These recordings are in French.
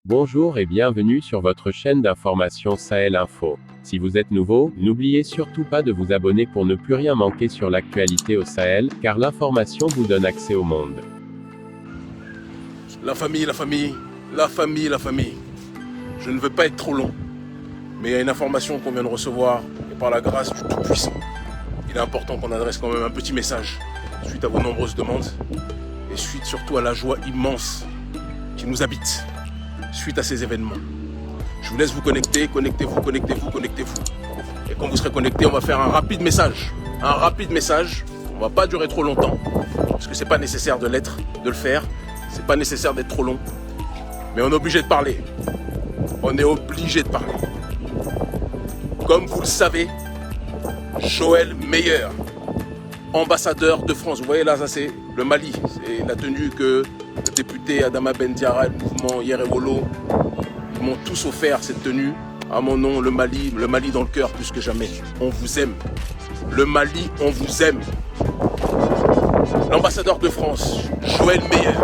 Bonjour et bienvenue sur votre chaîne d'information Sahel Info. Si vous êtes nouveau, n'oubliez surtout pas de vous abonner pour ne plus rien manquer sur l'actualité au Sahel, car l'information vous donne accès au monde. La famille, la famille, la famille, la famille. Je ne veux pas être trop long, mais il y a une information qu'on vient de recevoir, et par la grâce du Tout-Puissant, il est important qu'on adresse quand même un petit message, suite à vos nombreuses demandes, et suite surtout à la joie immense qui nous habite, suite à ces événements. Je vous laisse vous connecter, connectez-vous, connectez-vous, connectez-vous. Et quand vous serez connectés, on va faire un rapide message. Un rapide message, on va pas durer trop longtemps, parce que c'est pas nécessaire de l'être, de le faire, c'est pas nécessaire d'être trop long. Mais on est obligé de parler. On est obligé de parler. Comme vous le savez, Joël Meyer, ambassadeur de France. Vous voyez là, ça c'est le Mali. C'est la tenue que le député Adama Ben Diarra et le mouvement Yerewolo m'ont tous offert, cette tenue. À mon nom, le Mali dans le cœur plus que jamais. On vous aime. Le Mali, on vous aime. L'ambassadeur de France, Joël Meyer,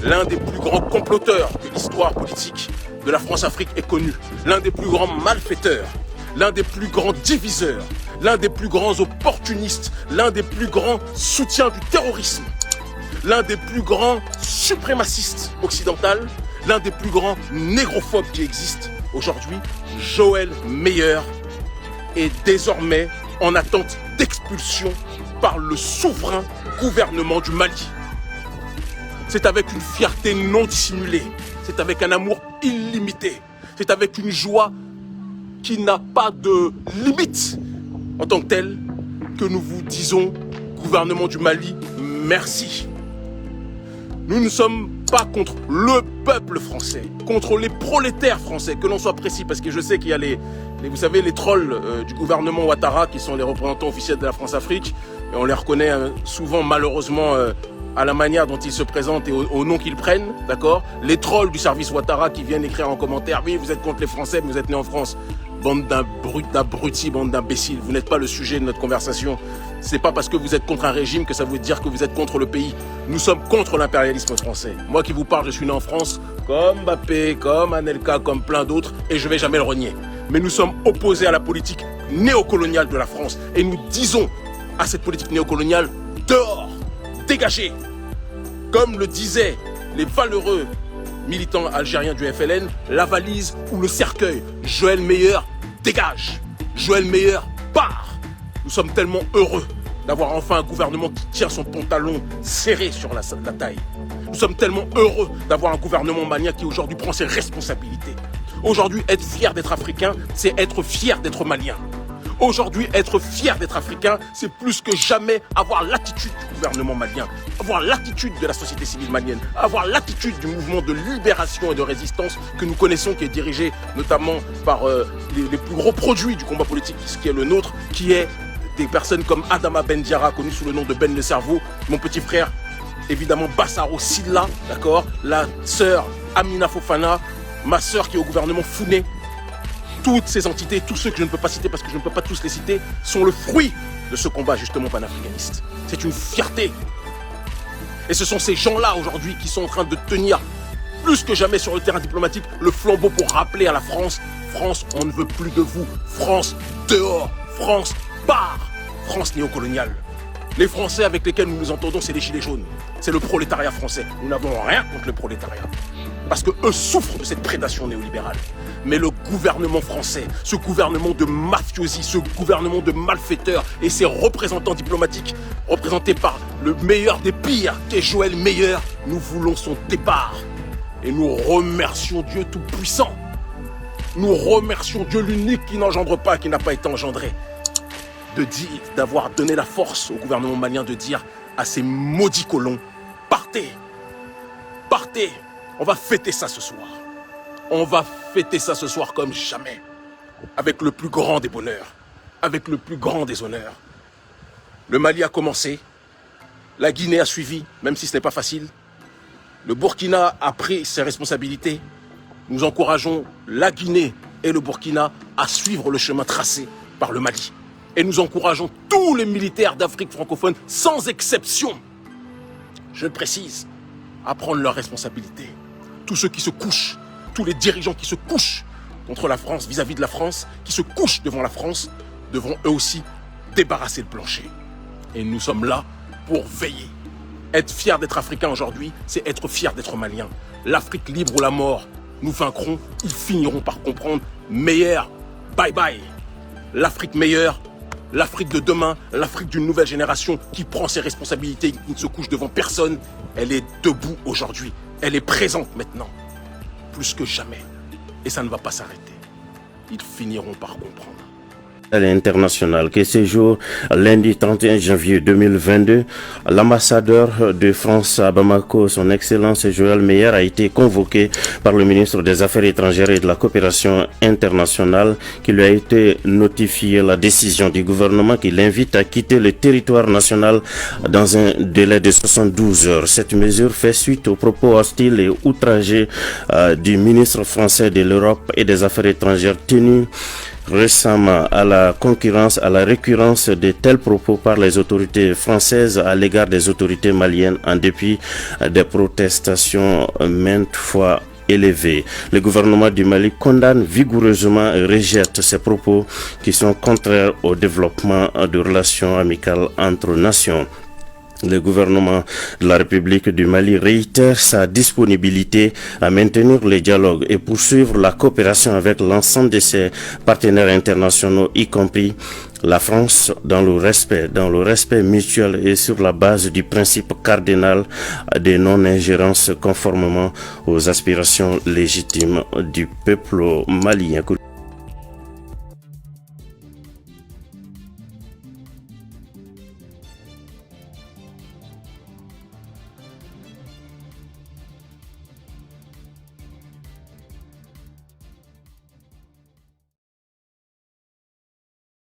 l'un des plus grands comploteurs que l'histoire politique de la France-Afrique ait connu, l'un des plus grands malfaiteurs, l'un des plus grands diviseurs, l'un des plus grands opportunistes, l'un des plus grands soutiens du terrorisme, l'un des plus grands suprémacistes occidentaux, l'un des plus grands négrophobes qui existent aujourd'hui, Joël Meyer est désormais en attente d'expulsion par le souverain gouvernement du Mali. C'est avec une fierté non dissimulée, c'est avec un amour illimité, c'est avec une joie qui n'a pas de limite en tant que telle que nous vous disons, gouvernement du Mali, merci. Nous ne sommes pas contre le peuple français, contre les prolétaires français, que l'on soit précis, parce que je sais qu'il y a vous savez, les trolls du gouvernement Ouattara qui sont les représentants officiels de la France-Afrique, et on les reconnaît souvent malheureusement à la manière dont ils se présentent et au nom qu'ils prennent, d'accord? Les trolls du service Ouattara qui viennent écrire en commentaire, oui, vous êtes contre les Français, mais vous êtes nés en France. Bande d'abrutis, bande d'imbéciles, vous n'êtes pas le sujet de notre conversation. C'est pas parce que vous êtes contre un régime que ça veut dire que vous êtes contre le pays. Nous sommes contre l'impérialisme français. Moi qui vous parle, je suis né en France, comme Mbappé, comme Anelka, comme plein d'autres, et je vais jamais le renier. Mais nous sommes opposés à la politique néocoloniale de la France, et nous disons à cette politique néocoloniale, dehors, dégagez. Comme le disaient les valeureux militants algériens du FLN, la valise ou le cercueil. Joël Meyer dégage. Joël Meyer part. Nous sommes tellement heureux d'avoir enfin un gouvernement qui tient son pantalon serré sur la taille. Nous sommes tellement heureux d'avoir un gouvernement malien qui aujourd'hui prend ses responsabilités. Aujourd'hui, être fier d'être africain, c'est être fier d'être malien. Aujourd'hui, être fier d'être africain, c'est plus que jamais avoir l'attitude du gouvernement malien, avoir l'attitude de la société civile malienne, avoir l'attitude du mouvement de libération et de résistance que nous connaissons, qui est dirigé notamment par les plus gros produits du combat politique, ce qui est le nôtre, qui est des personnes comme Adama Ben Diarra, connu sous le nom de Ben le Cerveau, mon petit frère, évidemment Bassaro Silla, d'accord, la sœur Amina Fofana, ma sœur qui est au gouvernement Founé. Toutes ces entités, tous ceux que je ne peux pas citer parce que je ne peux pas tous les citer, sont le fruit de ce combat justement panafricaniste. C'est une fierté. Et ce sont ces gens-là aujourd'hui qui sont en train de tenir plus que jamais sur le terrain diplomatique le flambeau pour rappeler à la France, France, on ne veut plus de vous. France, dehors. France, part. France néocoloniale. Les Français avec lesquels nous nous entendons, c'est les gilets jaunes. C'est le prolétariat français. Nous n'avons rien contre le prolétariat. Parce que eux souffrent de cette prédation néolibérale. Mais le gouvernement français, ce gouvernement de mafiosi, ce gouvernement de malfaiteurs et ses représentants diplomatiques, représentés par le meilleur des pires, qui est Joël Meyer, nous voulons son départ. Et nous remercions Dieu Tout-Puissant. Nous remercions Dieu l'unique qui n'engendre pas, qui n'a pas été engendré. D'avoir donné la force au gouvernement malien de dire à ces maudits colons, partez, partez. On va fêter ça ce soir. On va fêter ça ce soir comme jamais. Avec le plus grand des bonheurs. Avec le plus grand des honneurs. Le Mali a commencé. La Guinée a suivi, même si ce n'est pas facile. Le Burkina a pris ses responsabilités. Nous encourageons la Guinée et le Burkina à suivre le chemin tracé par le Mali. Et nous encourageons tous les militaires d'Afrique francophone, sans exception, je le précise, à prendre leurs responsabilités. Tous ceux qui se couchent, tous les dirigeants qui se couchent contre la France, vis-à-vis de la France, qui se couchent devant la France, devront eux aussi débarrasser le plancher. Et nous sommes là pour veiller. Être fier d'être africain aujourd'hui, c'est être fier d'être malien. L'Afrique libre ou la mort, nous vaincrons, ils finiront par comprendre. Meilleur, bye bye. L'Afrique meilleure, l'Afrique de demain, l'Afrique d'une nouvelle génération qui prend ses responsabilités, qui ne se couche devant personne, elle est debout aujourd'hui. Elle est présente maintenant, plus que jamais. Et ça ne va pas s'arrêter. Ils finiront par comprendre. International que ce jour, lundi 31 janvier 2022, l'ambassadeur de France à Bamako, son Excellence Joël Meyer, a été convoqué par le ministre des Affaires étrangères et de la coopération internationale qui lui a été notifié la décision du gouvernement qui l'invite à quitter le territoire national dans un délai de 72 heures. Cette mesure fait suite aux propos hostiles et outragés du ministre français de l'Europe et des Affaires étrangères tenus récemment à la récurrence de tels propos par les autorités françaises à l'égard des autorités maliennes en dépit des protestations maintes fois élevées. Le gouvernement du Mali condamne vigoureusement et rejette ces propos qui sont contraires au développement de relations amicales entre nations. Le gouvernement de la République du Mali réitère sa disponibilité à maintenir le dialogue et poursuivre la coopération avec l'ensemble de ses partenaires internationaux, y compris la France, dans le respect mutuel et sur la base du principe cardinal de non-ingérence conformément aux aspirations légitimes du peuple malien.